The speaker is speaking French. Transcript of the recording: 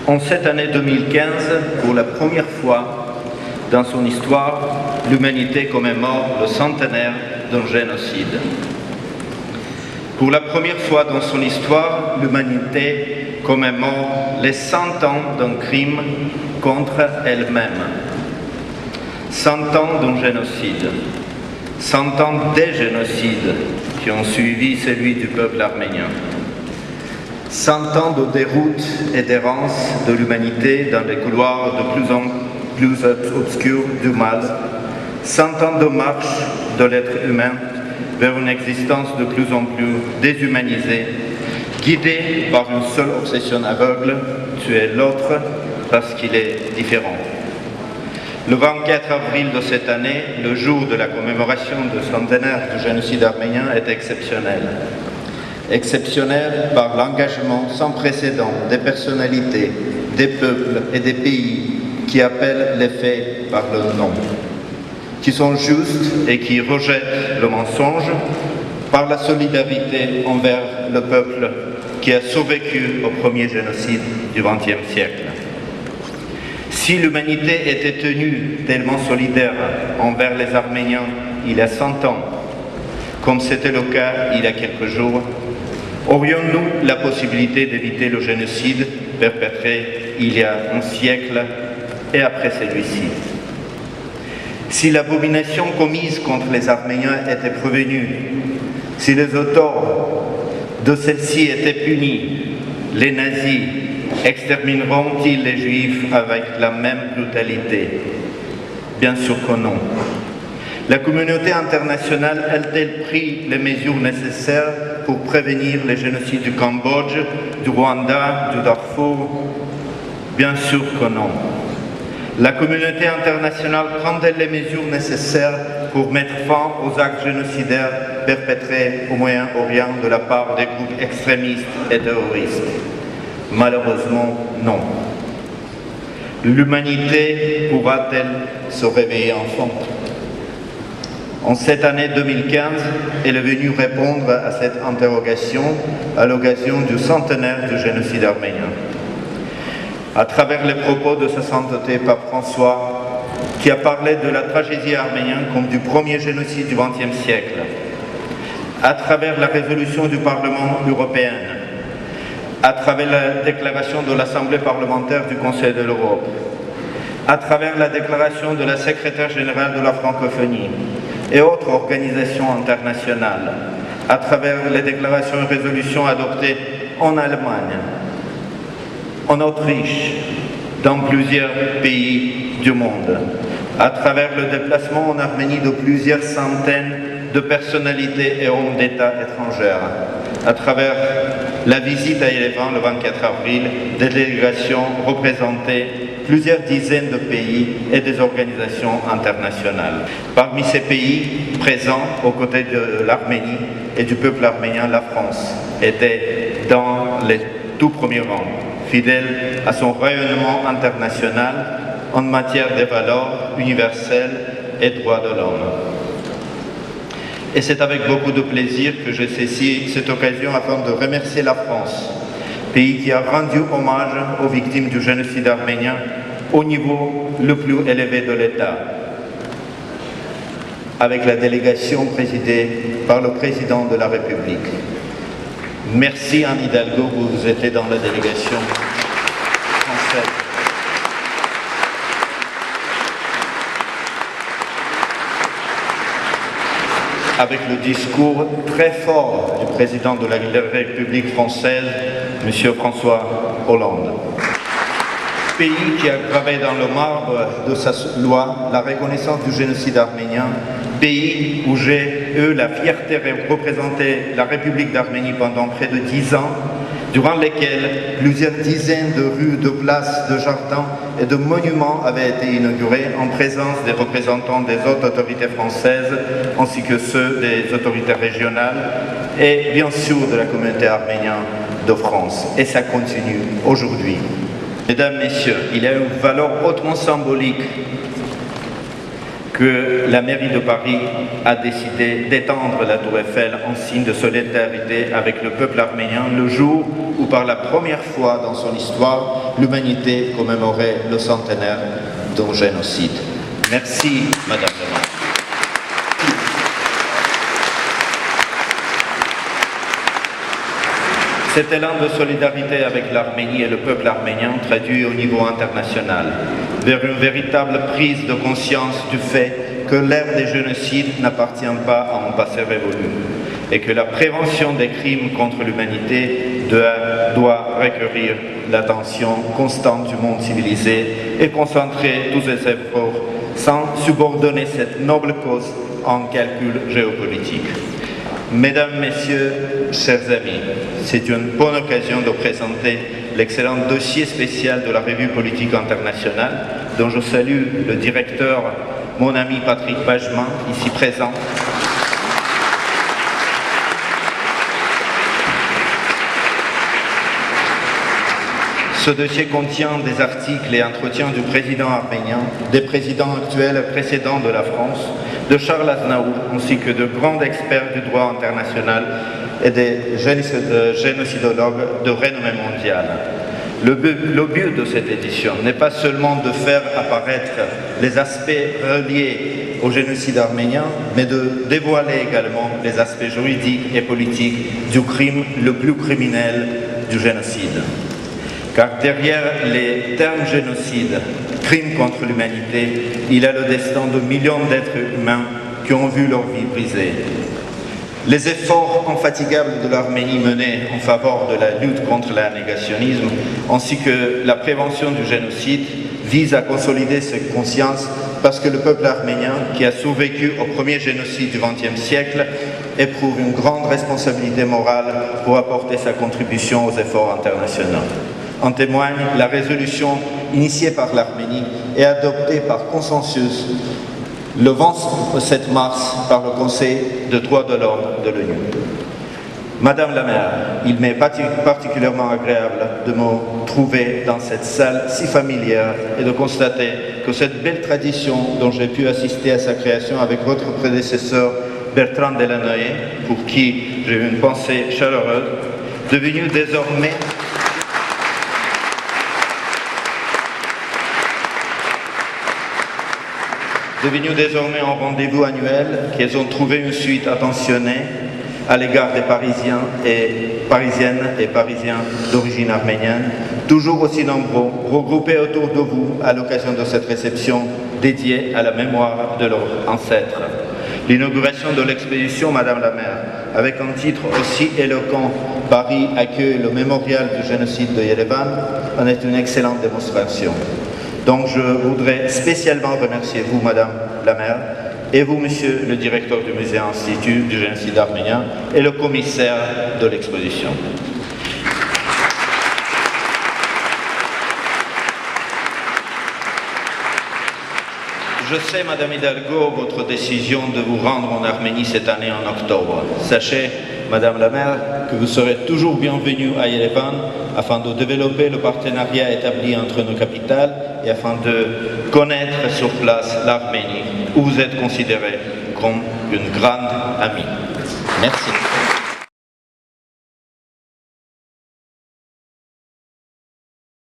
En cette année 2015, pour la première fois dans son histoire, l'humanité commémore le centenaire d'un génocide. Pour la première fois dans son histoire, l'humanité commémore les 100 ans d'un crime contre elle-même. 100 ans d'un génocide. 100 ans des génocides qui ont suivi celui du peuple arménien. 100 ans de déroute et d'errance de l'humanité dans les couloirs de plus en plus obscurs du mal. 100 ans de marche de l'être humain vers une existence de plus en plus déshumanisée, guidée par une seule obsession aveugle, tuer l'autre parce qu'il est différent. Le 24 avril de cette année, le jour de la commémoration du centenaire du génocide arménien, est exceptionnel. Exceptionnel par l'engagement sans précédent des personnalités, des peuples et des pays qui appellent les faits par leur nom, qui sont justes et qui rejettent le mensonge, par la solidarité envers le peuple qui a survécu au premier génocide du XXe siècle. Si l'humanité était tenue tellement solidaire envers les Arméniens il y a 100 ans, comme c'était le cas il y a quelques jours, aurions-nous la possibilité d'éviter le génocide perpétré il y a un siècle et après celui-ci? Si l'abomination commise contre les Arméniens était prévenue, si les auteurs de celle-ci étaient punis, les nazis extermineront-ils les Juifs avec la même brutalité? Bien sûr que non. La communauté internationale a-t-elle pris les mesures nécessaires pour prévenir les génocides du Cambodge, du Rwanda, du Darfour? Bien sûr que non. La communauté internationale prend-elle les mesures nécessaires pour mettre fin aux actes génocidaires perpétrés au Moyen-Orient de la part des groupes extrémistes et terroristes? Malheureusement, non. L'humanité pourra-t-elle se réveiller enfin? En cette année 2015, elle est venue répondre à cette interrogation à l'occasion du centenaire du génocide arménien. À travers les propos de sa sainteté Pape François, qui a parlé de la tragédie arménienne comme du premier génocide du XXe siècle, à travers la résolution du Parlement européen, à travers la déclaration de l'Assemblée parlementaire du Conseil de l'Europe, à travers la déclaration de la secrétaire générale de la francophonie et autres organisations internationales, à travers les déclarations et résolutions adoptées en Allemagne, en Autriche, dans plusieurs pays du monde, à travers le déplacement en Arménie de plusieurs centaines de personnalités et hommes d'État étrangères, à travers la visite à Yerevan le 24 avril des délégations représentées plusieurs dizaines de pays et des organisations internationales. Parmi ces pays présents aux côtés de l'Arménie et du peuple arménien, la France était dans les tout premiers rangs, fidèle à son rayonnement international en matière de valeurs universelles et droits de l'homme. Et c'est avec beaucoup de plaisir que je saisis cette occasion afin de remercier la France, pays qui a rendu hommage aux victimes du génocide arménien au niveau le plus élevé de l'État, avec la délégation présidée par le président de la République. Merci Anne Hidalgo, vous étiez dans la délégation française. Avec le discours très fort du président de la République française, M. François Hollande. Pays qui a gravé dans le marbre de sa loi la reconnaissance du génocide arménien, pays où j'ai eu la fierté de représenter la République d'Arménie pendant près de 10 ans, durant lesquels plusieurs dizaines de rues, de places, de jardins et de monuments avaient été inaugurés en présence des représentants des autres autorités françaises ainsi que ceux des autorités régionales et bien sûr de la communauté arménienne de France. Et ça continue aujourd'hui. Mesdames, Messieurs, il y a une valeur hautement symbolique que la mairie de Paris a décidé d'étendre la Tour Eiffel en signe de solidarité avec le peuple arménien le jour où, par la première fois dans son histoire, l'humanité commémorait le centenaire d'un génocide. Merci, Madame la maire. Cet élan de solidarité avec l'Arménie et le peuple arménien traduit au niveau international vers une véritable prise de conscience du fait que l'ère des génocides n'appartient pas à un passé révolu et que la prévention des crimes contre l'humanité doit requérir l'attention constante du monde civilisé et concentrer tous ses efforts sans subordonner cette noble cause en calcul géopolitique. Mesdames, Messieurs, chers amis, c'est une bonne occasion de présenter l'excellent dossier spécial de la Revue politique internationale, dont je salue le directeur, mon ami Patrick Bajman, ici présent. Ce dossier contient des articles et entretiens du président arménien, des présidents actuels et précédents de la France, de Charles Aznavour, ainsi que de grands experts du droit international et des génocidologues de renommée mondiale. Le but de cette édition n'est pas seulement de faire apparaître les aspects reliés au génocide arménien, mais de dévoiler également les aspects juridiques et politiques du crime le plus criminel du génocide. Car derrière les termes génocide, crime contre l'humanité, il y a le destin de millions d'êtres humains qui ont vu leur vie brisée. Les efforts infatigables de l'Arménie menés en faveur de la lutte contre le négationnisme, ainsi que la prévention du génocide, visent à consolider cette conscience parce que le peuple arménien, qui a survécu au premier génocide du XXe siècle, éprouve une grande responsabilité morale pour apporter sa contribution aux efforts internationaux. En témoigne la résolution initiée par l'Arménie et adoptée par consensus le 27 mars par le Conseil des droits de l'homme de l'ONU. Madame la maire, il m'est particulièrement agréable de me trouver dans cette salle si familière et de constater que cette belle tradition dont j'ai pu assister à sa création avec votre prédécesseur Bertrand Delanoë, pour qui j'ai une pensée chaleureuse, devenue désormais un rendez-vous annuel, qu'ils ont trouvé une suite attentionnée à l'égard des Parisiens et Parisiennes et Parisiens d'origine arménienne, toujours aussi nombreux, regroupés autour de vous à l'occasion de cette réception dédiée à la mémoire de leurs ancêtres. L'inauguration de l'exposition, Madame la maire, avec un titre aussi éloquent, Paris accueille le mémorial du génocide de Yerevan, en est une excellente démonstration. Donc je voudrais spécialement remercier vous, Madame la maire, et vous, Monsieur le directeur du Musée Institut du génocide arménien, et le commissaire de l'exposition. Je sais, Madame Hidalgo, votre décision de vous rendre en Arménie cette année en octobre. Sachez, Madame la maire, que vous serez toujours bienvenue à Yerevan afin de développer le partenariat établi entre nos capitales et afin de connaître sur place l'Arménie, où vous êtes considérée comme une grande amie. Merci.